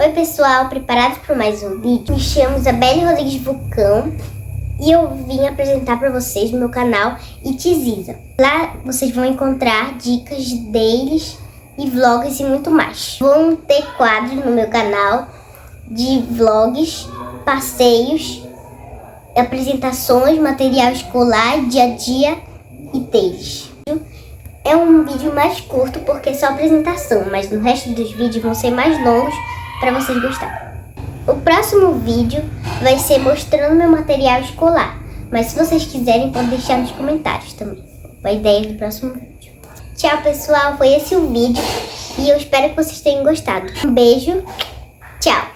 Oi pessoal, preparados para mais um vídeo? Me chamo Isabelle Rodrigues Vulcão e eu vim apresentar para vocês no meu canal Itiziza. Lá vocês vão encontrar dicas deles e vlogs e muito mais. Vão ter quadros no meu canal de vlogs, passeios, apresentações, material escolar, dia a dia e deles. É um vídeo mais curto porque é só apresentação, mas no resto dos vídeos vão ser mais longos para vocês gostarem. O próximo vídeo vai ser mostrando meu material escolar, mas se vocês quiserem pode deixar nos comentários também a ideia do próximo vídeo. Tchau pessoal, foi esse o vídeo e eu espero que vocês tenham gostado. Um beijo, tchau!